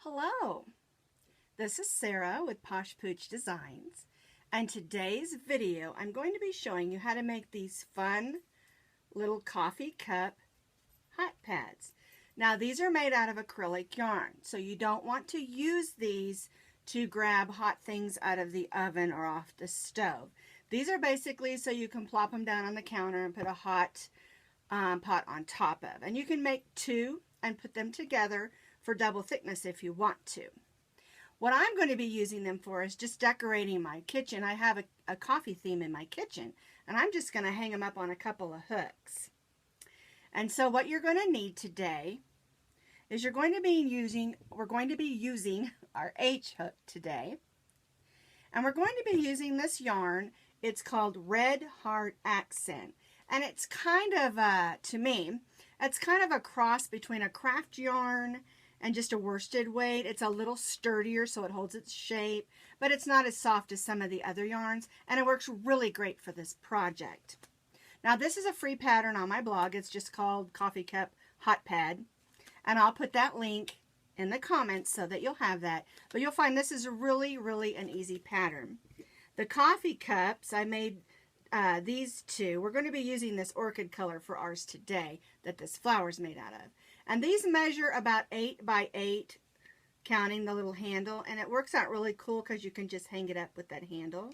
Hello, this is Sarah with Posh Pooch Designs, and today's video I'm going to be showing you how to make these fun little coffee cup hot pads. Now these are made out of acrylic yarn, so you don't want to use these to grab hot things out of the oven or off the stove. These are basically so you can plop them down on the counter and put a hot pot on top of. And you can make two and put them together for double thickness if you want to. What I'm going to be using them for is just decorating my kitchen. I have a coffee theme in my kitchen, and I'm just going to hang them up on a couple of hooks. And so what you're going to need today is we're going to be using our H hook today. And we're going to be using this yarn. It's called Red Heart Accent. And it's kind of, to me, it's kind of a cross between a craft yarn and just a worsted weight. It's a little sturdier so it holds its shape, but it's not as soft as some of the other yarns, and it works really great for this project. Now this is a free pattern on my blog. It's just called Coffee Cup Hot Pad, and I'll put that link in the comments so that you'll have that. But you'll find this is really an easy pattern. The coffee cups, I made these two. We're going to be using this orchid color for ours today that this flower is made out of. And these measure about 8 by 8, counting the little handle, and it works out really cool because you can just hang it up with that handle.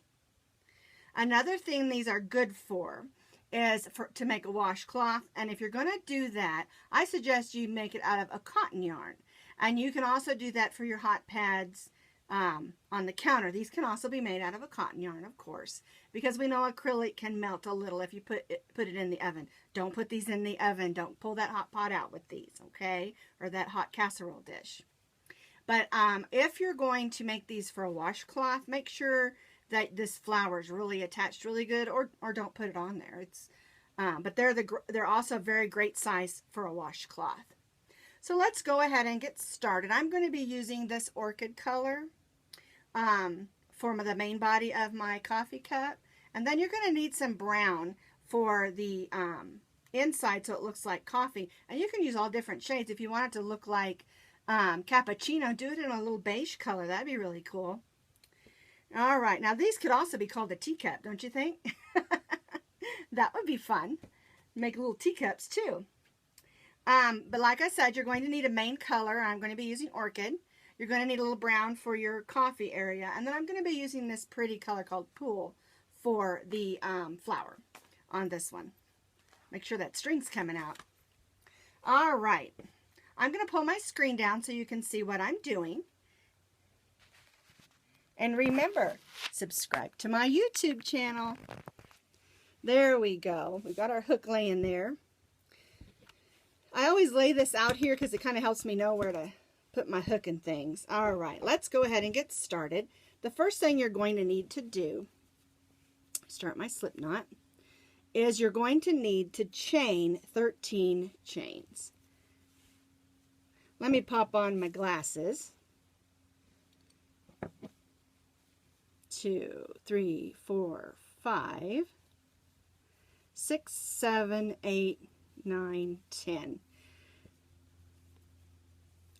Another thing these are good for is to make a washcloth, and if you're going to do that, I suggest you make it out of a cotton yarn. And you can also do that for your hot pads on the counter. These can also be made out of a cotton yarn, of course, because we know acrylic can melt a little if you put it in the oven. Don't put these in the oven. Don't pull that hot pot out with these, okay? Or that hot casserole dish. But if you're going to make these for a washcloth, make sure that this flower is really attached really good, or don't put it on there. It's but they're also a very great size for a washcloth. So let's go ahead and get started. I'm going to be using this orchid color for the main body of my coffee cup. And then you're going to need some brown for the inside so it looks like coffee. And you can use all different shades. If you want it to look like cappuccino, do it in a little beige color. That'd be really cool. All right, now these could also be called a teacup, don't you think? That would be fun. Make little teacups too. But like I said, you're going to need a main color. I'm going to be using orchid. You're going to need a little brown for your coffee area. And then I'm going to be using this pretty color called Pool for the flower on this one. Make sure that string's coming out. All right. I'm going to pull my screen down so you can see what I'm doing. And remember, subscribe to my YouTube channel. There we go. We've got our hook laying there. I always lay this out here because it kind of helps me know where to put my hook and things. All right, let's go ahead and get started. The first thing you're going to need to do, start my slip knot, is you're going to need to chain 13 chains. Let me pop on my glasses. 2, 3, 4, 5, 6, 7, 8, 9, 10,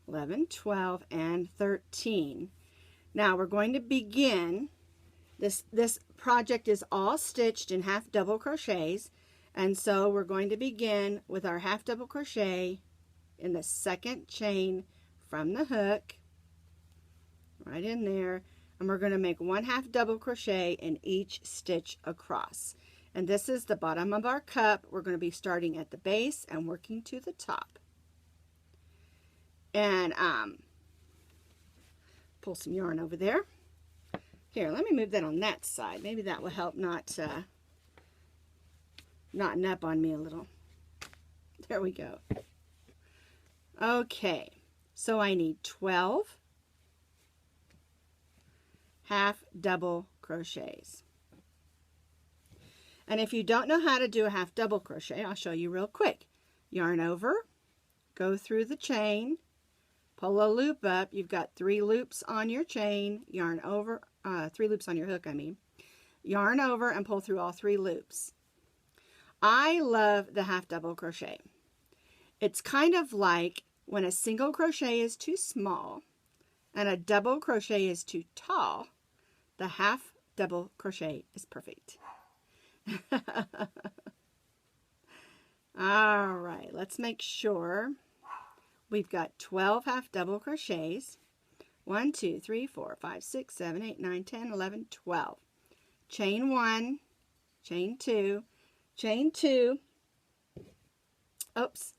11, 12, and 13. Now we're going to begin. This project is all stitched in half double crochets, and so we're going to begin with our half double crochet in the second chain from the hook, right in there, and we're going to make 1 half double crochet in each stitch across. And this is the bottom of our cup. We're going to be starting at the base and working to the top. And pull some yarn over there. Here, let me move that on that side. Maybe that will help not knotting up on me a little. There we go. Okay, so I need 12 half double crochets. And if you don't know how to do a half double crochet, I'll show you real quick. Yarn over, go through the chain, pull a loop up. You've got 3 loops on your chain, yarn over, 3 loops on your hook, I mean. Yarn over and pull through all 3 loops. I love the half double crochet. It's kind of like when a single crochet is too small, and a double crochet is too tall, the half double crochet is perfect. All right, let's make sure we've got 12 half double crochets. 1, 2, 3, 4, 5, 6, 7, 8, 9, 10, 11, 12. Chain 1, chain 2, chain 2. Oops,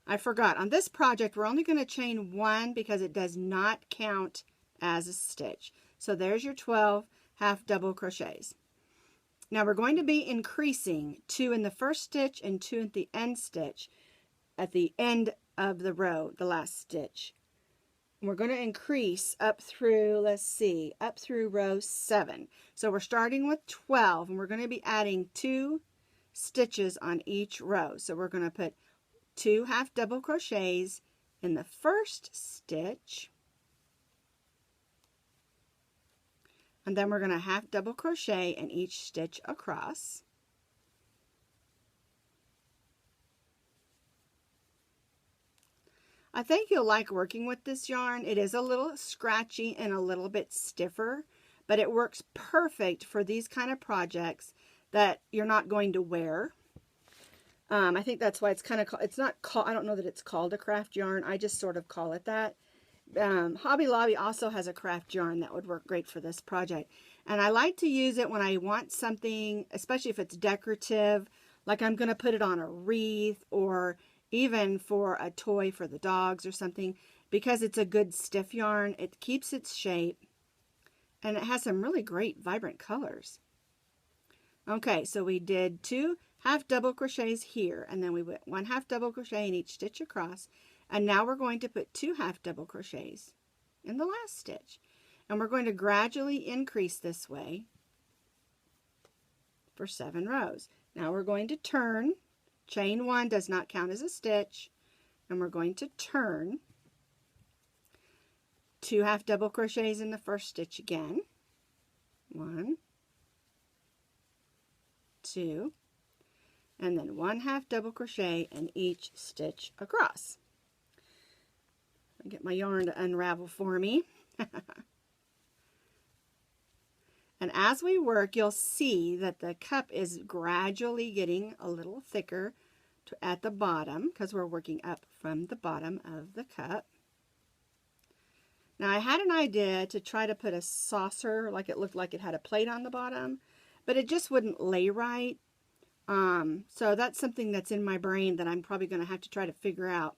I forgot. On this project, we're only going to chain 1 because it does not count as a stitch. So there's your 12 half double crochets. Now we're going to be increasing 2 in the first stitch and 2 at the end stitch at the end of the row, the last stitch. We're going to increase up through, let's see, up through row 7. So we're starting with 12 and we're going to be adding 2 stitches on each row. So we're going to put 2 half double crochets in the first stitch, and then we're going to half double crochet in each stitch across. I think you'll like working with this yarn. It is a little scratchy and a little bit stiffer, but it works perfect for these kind of projects that you're not going to wear. I think that's why it's kind of called, it's not called, I don't know that it's called a craft yarn. I just sort of call it that. Hobby Lobby also has a craft yarn that would work great for this project. And I like to use it when I want something, especially if it's decorative, like I'm going to put it on a wreath or even for a toy for the dogs or something, because it's a good stiff yarn. It keeps its shape and it has some really great vibrant colors. Okay, so we did 2 half double crochets here, and then we went 1 half double crochet in each stitch across, and now we're going to put 2 half double crochets in the last stitch, and we're going to gradually increase this way for 7 rows. Now we're going to turn. Chain 1 does not count as a stitch, and we're going to turn. 2 half double crochets in the first stitch again. 1, 2, and then 1 half double crochet in each stitch across. I'll get my yarn to unravel for me. And as we work, you'll see that the cup is gradually getting a little thicker at the bottom because we're working up from the bottom of the cup. Now I had an idea to try to put a saucer, like it looked like it had a plate on the bottom, but it just wouldn't lay right. So that's something that's in my brain that I'm probably going to have to try to figure out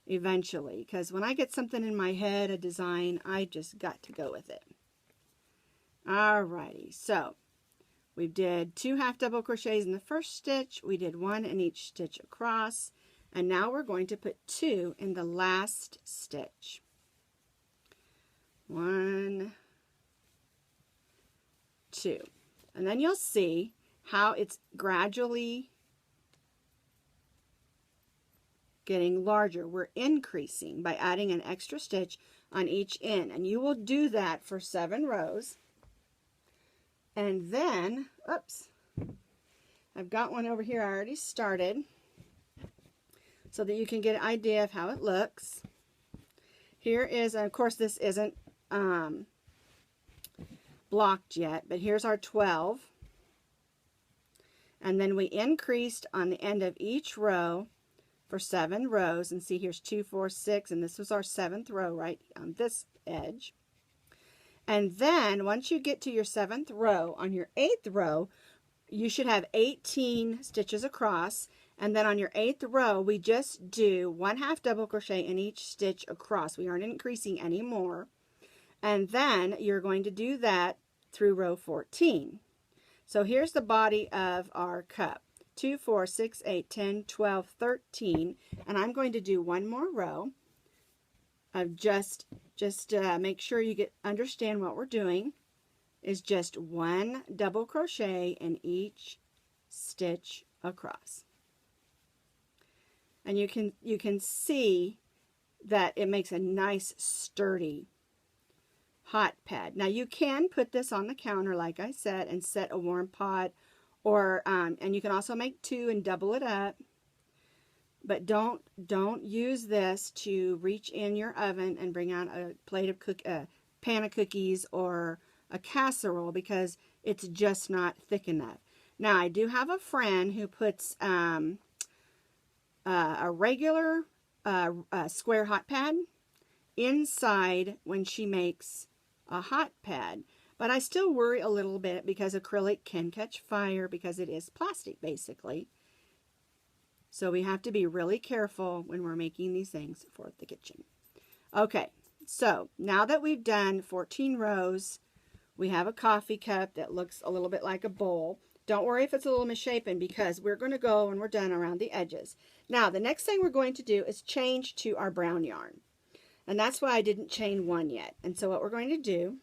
eventually, because when I get something in my head, a design, I just got to go with it. Alrighty, so we did 2 half double crochets in the first stitch, we did 1 in each stitch across, and now we're going to put 2 in the last stitch. 1, 2, and then you'll see how it's gradually getting larger. We're increasing by adding an extra stitch on each end, and you will do that for 7 rows. And then, oops, I've got one over here I already started so that you can get an idea of how it looks. Here is, of course this isn't blocked yet, but here's our 12. And then we increased on the end of each row for 7 rows. And see, here's 2, 4, 6, and this was our 7th row right on this edge. And then once you get to your 7th row, on your 8th row, you should have 18 stitches across. And then on your 8th row, we just do 1 half double crochet in each stitch across. We aren't increasing anymore. And then you're going to do that through row 14. So here's the body of our cup. 2, 4, 6, 8, 10, 12, 13. And I'm going to do one more row of just make sure you understand what we're doing is just 1 double crochet in each stitch across. And you can see that it makes a nice sturdy hot pad. Now you can put this on the counter, like I said, and set a warm pot, or and you can also make 2 and double it up. but don't use this to reach in your oven and bring out a plate of pan of cookies or a casserole, because it's just not thick enough. Now, I do have a friend who puts a regular square hot pad inside when she makes a hot pad, but I still worry a little bit because acrylic can catch fire because it is plastic basically. So we have to be really careful when we're making these things for the kitchen. Okay, so now that we've done 14 rows, we have a coffee cup that looks a little bit like a bowl. Don't worry if it's a little misshapen, because we're going to go when we're done around the edges. Now, the next thing we're going to do is change to our brown yarn. And that's why I didn't chain one yet. And so what we're going to do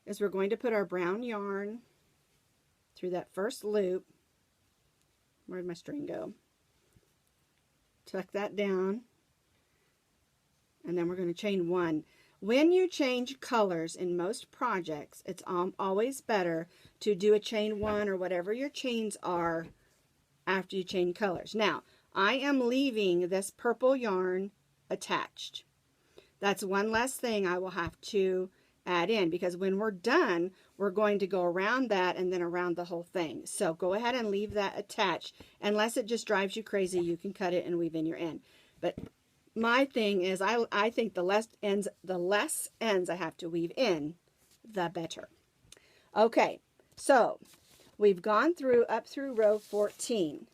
is we're going to put our brown yarn through that first loop. Where'd my string go? Tuck that down. And then we're going to chain one. When you change colors in most projects, it's always better to do a chain one or whatever your chains are after you change colors. Now, I am leaving this purple yarn attached. That's one less thing I will have to add in, because when we're done, we're going to go around that and then around the whole thing. So go ahead and leave that attached. Unless it just drives you crazy, you can cut it and weave in your end. But my thing is, I think the less ends I have to weave in, the better. Okay, so we've gone up through row 14.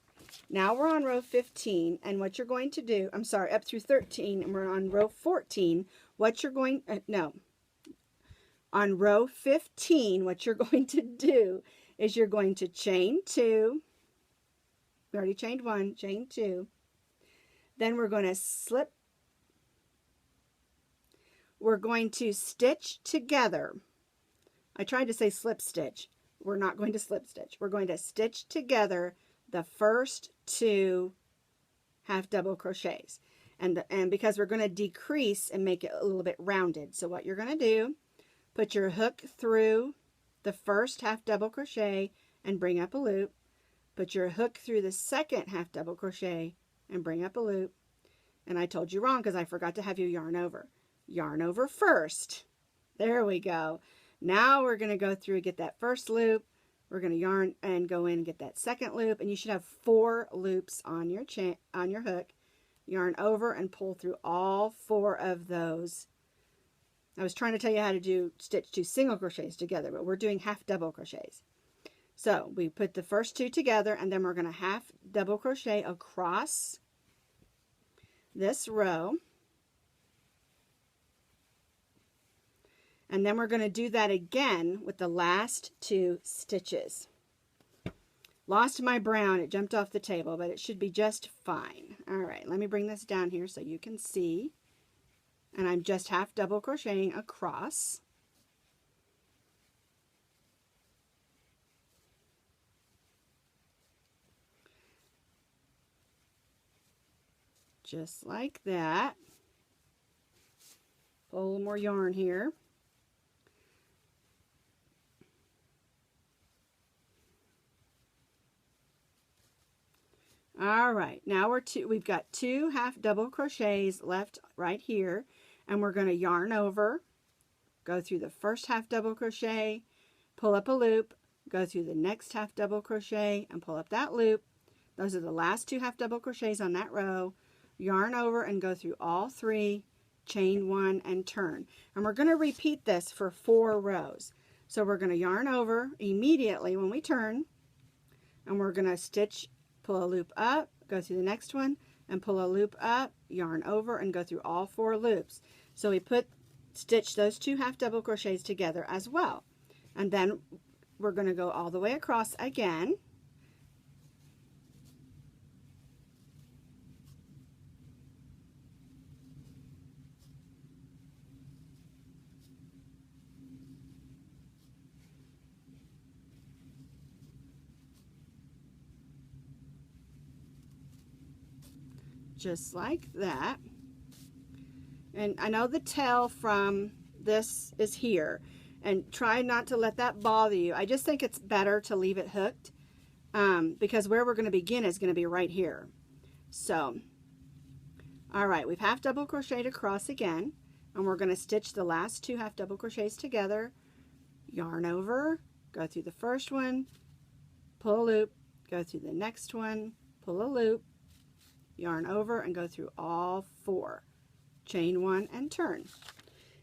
Now we're on row 15, and what you're going to do, I'm sorry, up through 13, and we're on row 14. What you're going, on row 15, what you're going to do is you're going to chain 2. We already chained 1, chain 2. Then we're going to slip. We're going to stitch together. I tried to say slip stitch. We're not going to slip stitch. We're going to stitch together the first 2 half double crochets. And because we're going to decrease and make it a little bit rounded. So what you're going to do, put your hook through the first half double crochet and bring up a loop. Put your hook through the second half double crochet and bring up a loop. And I told you wrong because I forgot to have you yarn over. Yarn over first. There we go. Now we're going to go through and get that first loop. We're going to yarn and go in and get that second loop, and you should have 4 loops on your hook. Yarn over and pull through all 4 of those. I was trying to tell you how to stitch 2 single crochets together, but we're doing half double crochets. So we put the first 2 together, and then we're going to half double crochet across this row. And then we're going to do that again with the last 2 stitches. Lost my brown. It jumped off the table, but it should be just fine. All right, let me bring this down here so you can see. And I'm just half double crocheting across. Just like that. Pull a little more yarn here. All right, now we've got 2 half double crochets left right here, and we're going to yarn over, go through the first half double crochet, pull up a loop, go through the next half double crochet and pull up that loop. Those are the last 2 half double crochets on that row. Yarn over and go through all 3, chain 1 and turn. And we're going to repeat this for 4 rows. So we're going to yarn over immediately when we turn, and we're going to stitch, pull a loop up, go through the next one, and pull a loop up, yarn over, and go through all 4 loops. So we stitch those 2 half double crochets together as well. And then we're going to go all the way across again. Just like that. And I know the tail from this is here, and try not to let that bother you. I just think it's better to leave it hooked because where we're going to begin is going to be right here. So, all right, we've half double crocheted across again, and we're going to stitch the last 2 half double crochets together, yarn over, go through the first one, pull a loop, go through the next one, pull a loop, yarn over, and go through all 4. Chain 1 and turn.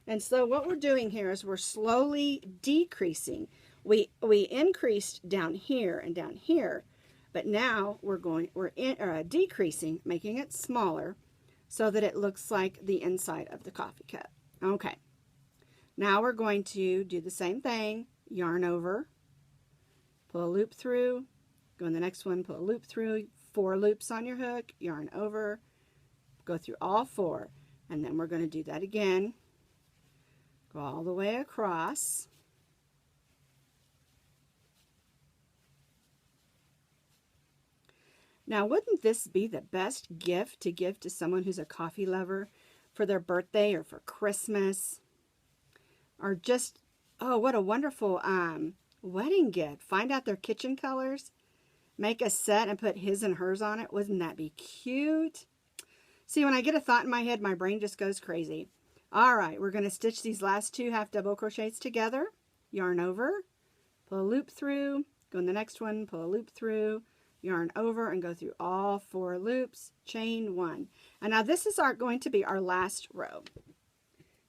And so what we're doing here is we're slowly decreasing. We increased down here and down here, but now we're decreasing, making it smaller so that it looks like the inside of the coffee cup. Okay. Now we're going to do the same thing. Yarn over, pull a loop through, go in the next one, pull a loop through, 4 loops on your hook, yarn over, go through all 4, and then we're going to do that again. Go all the way across. Now, wouldn't this be the best gift to give to someone who's a coffee lover for their birthday or for Christmas? Or just, oh, what a wonderful wedding gift. Find out their kitchen colors, make a set and put his and hers on it. Wouldn't that be cute? See, when I get a thought in my head, my brain just goes crazy. All right, we're going to stitch these last 2 half double crochets together, yarn over, pull a loop through, go in the next one, pull a loop through, yarn over, and go through all 4 loops, chain 1. And now this is going to be our last row.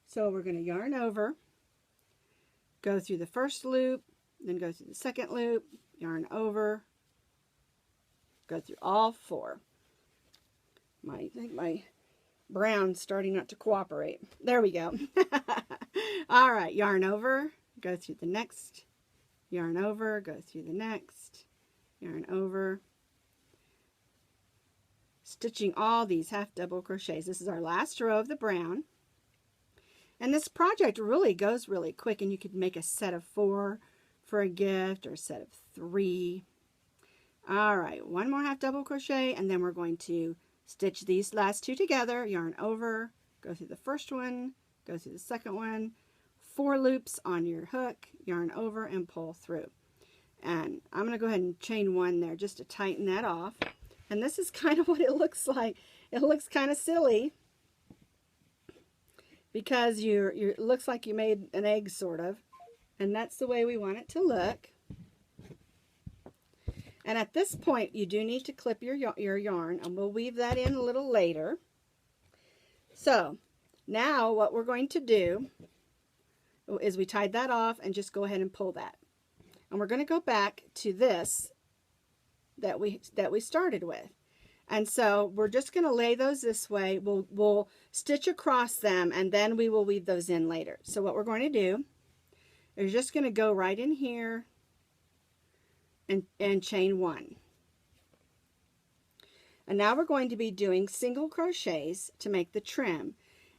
So we're going to yarn over, go through the first loop, then go through the second loop, yarn over, go through all 4. I think my brown's starting not to cooperate. There we go. All right, yarn over, go through the next, yarn over, go through the next, yarn over, stitching all these half double crochets. This is our last row of the brown. And this project really goes really quick, and you could make a set of 4 for a gift or a set of 3. All right, 1 more half double crochet, and then we're going to stitch these last 2 together, yarn over, go through the first one, go through the second one, 4 loops on your hook, yarn over, and pull through. And I'm going to go ahead and chain 1 there just to tighten that off. And this is kind of what it looks like. It looks kind of silly because it looks like you made an egg, sort of. And that's the way we want it to look. And at this point, you do need to clip your yarn, and we'll weave that in a little later. So now what we're going to do is we tied that off and just go ahead and pull that. And we're going to go back to this that we started with. And so we're just going to lay those this way. We'll stitch across them, and then we will weave those in later. So what we're going to do is just going to go right in here and chain 1. And now we're going to be doing single crochets to make the trim.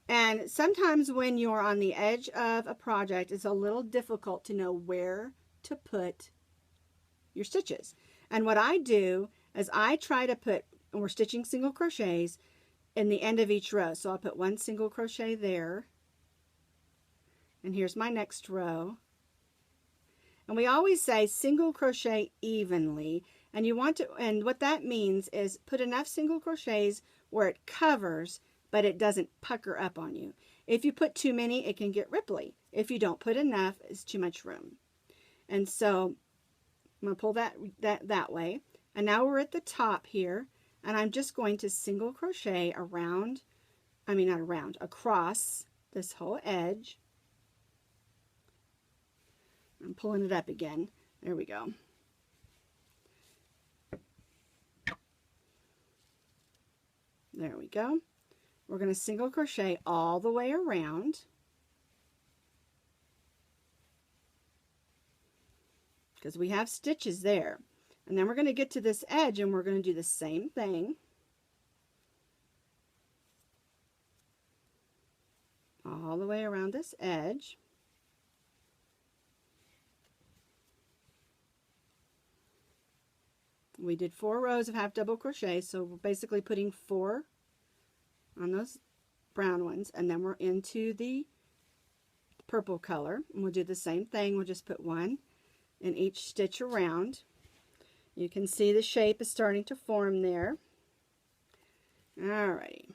And sometimes when you're on the edge of a project, it's a little difficult to know where to put your stitches. And what I do is I try to put, and we're stitching single crochets in the end of each row. So I'll put 1 single crochet there. And here's my next row. And we always say single crochet evenly, and you want to, and what that means is put enough single crochets where it covers, but it doesn't pucker up on you. If you put too many, it can get ripply. If you don't put enough, it's too much room. And so I'm going to pull that way. And now we're at the top here, and I'm just going to single crochet around, across this whole edge. I'm pulling it up again. There we go. There we go. We're going to single crochet all the way around. Because we have stitches there. And then we're going to get to this edge, and we're going to do the same thing. All the way around this edge. We did 4 rows of half double crochet, so we're basically putting 4 on those brown ones, and then we're into the purple color, and we'll do the same thing. We'll just put 1 in each stitch around. You can see the shape is starting to form there. Alrighty.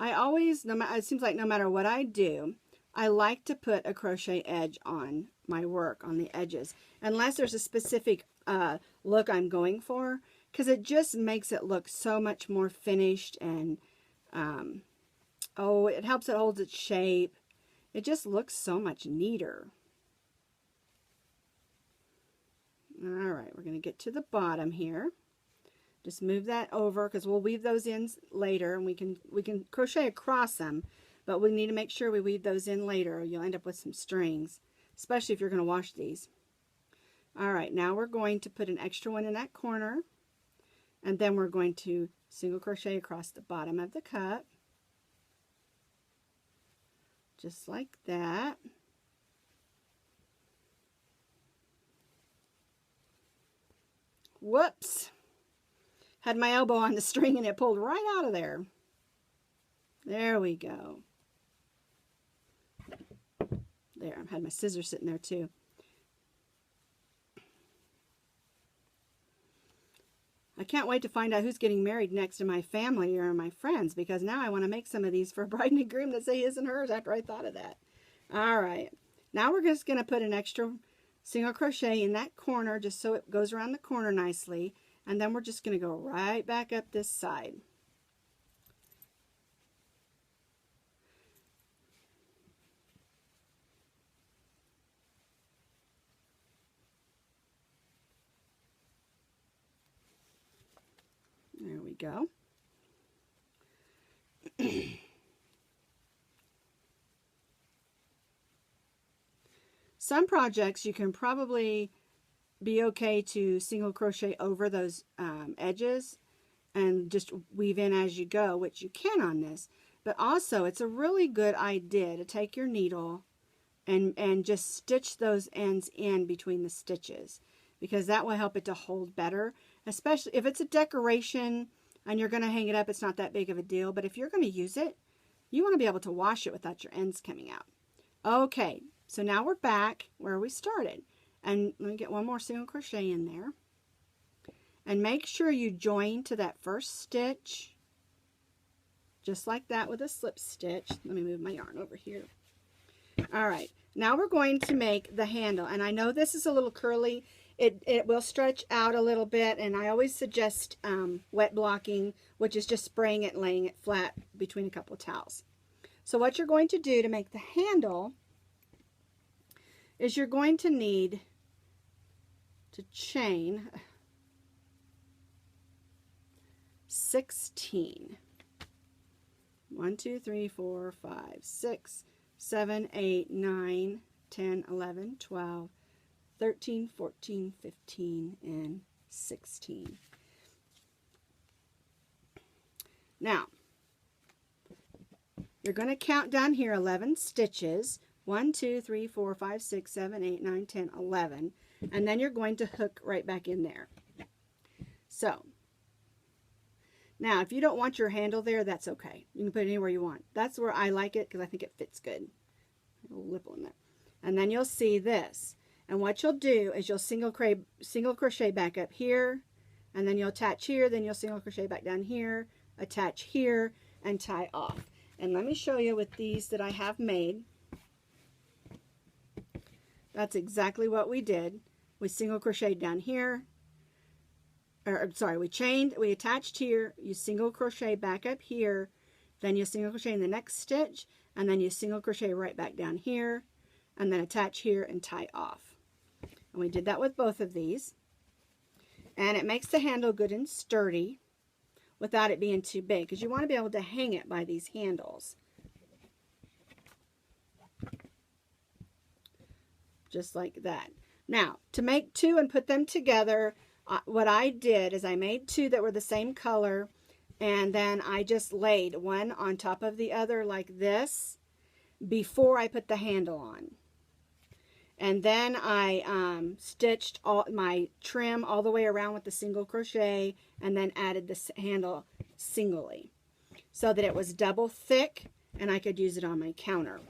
I always, it seems like no matter what I do, I like to put a crochet edge on my work, on the edges, unless there's a specific look I'm going for, because it just makes it look so much more finished, and oh, it helps it hold its shape. It just looks so much neater. All right, we're going to get to the bottom here. Just move that over, because we'll weave those in later, and we can crochet across them, but we need to make sure we weave those in later, or you'll end up with some strings, especially if you're going to wash these. All right, now we're going to put an extra one in that corner, and then we're going to single crochet across the bottom of the cup, just like that. Whoops! Had my elbow on the string and it pulled right out of there. There we go. There, I had my scissors sitting there too. I can't wait to find out who's getting married next in my family or my friends, because now I want to make some of these for a bride and groom that say his and hers after I thought of that. All right, now we're just going to put an extra single crochet in that corner just so it goes around the corner nicely. And then we're just going to go right back up this side. There we go. Some projects you can probably be okay to single crochet over those edges and just weave in as you go, which you can on this. But also, it's a really good idea to take your needle and just stitch those ends in between the stitches, because that will help it to hold better. Especially if it's a decoration and you're going to hang it up, it's not that big of a deal. But if you're going to use it, you want to be able to wash it without your ends coming out. Okay, so now we're back where we started. And let me get one more single crochet in there. And make sure you join to that first stitch, just like that with a slip stitch. Let me move my yarn over here. All right, now we're going to make the handle. And I know this is a little curly. It will stretch out a little bit, and I always suggest wet blocking, which is just spraying it and laying it flat between a couple of towels. So what you're going to do to make the handle is you're going to need to chain 16. 1, 2, 3, 4, 5, 6, 7, 8, 9, 10, 11, 12, 13, 14, 15, and 16. Now, you're going to count down here 11 stitches. 1, 2, 3, 4, 5, 6, 7, 8, 9, 10, 11. And then you're going to hook right back in there. So, now if you don't want your handle there, that's okay. You can put it anywhere you want. That's where I like it because I think it fits good. A little lip on there. And then you'll see this. And what you'll do is you'll single crochet back up here, and then you'll attach here, then you'll single crochet back down here, attach here, and tie off. And let me show you with these that I have made. That's exactly what we did. We single crocheted down here, or sorry, we attached here, you single crochet back up here, then you single crochet in the next stitch, and then you single crochet right back down here, and then attach here and tie off. And we did that with both of these. And it makes the handle good and sturdy without it being too big, because you want to be able to hang it by these handles. Just like that. Now, to make two and put them together, what I did is I made two that were the same color, and then I just laid one on top of the other like this before I put the handle on. And then I stitched all my trim all the way around with the single crochet, and then added the handle singly so that it was double thick and I could use it on my counter.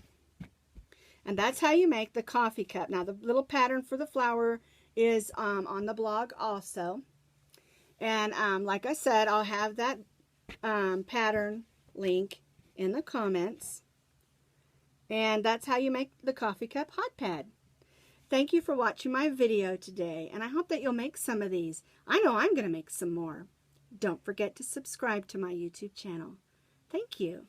And that's how you make the coffee cup. Now the little pattern for the flower is on the blog also. And like I said, I'll have that pattern link in the comments. And that's how you make the coffee cup hot pad. Thank you for watching my video today, and I hope that you'll make some of these. I know I'm going to make some more. Don't forget to subscribe to my YouTube channel. Thank you.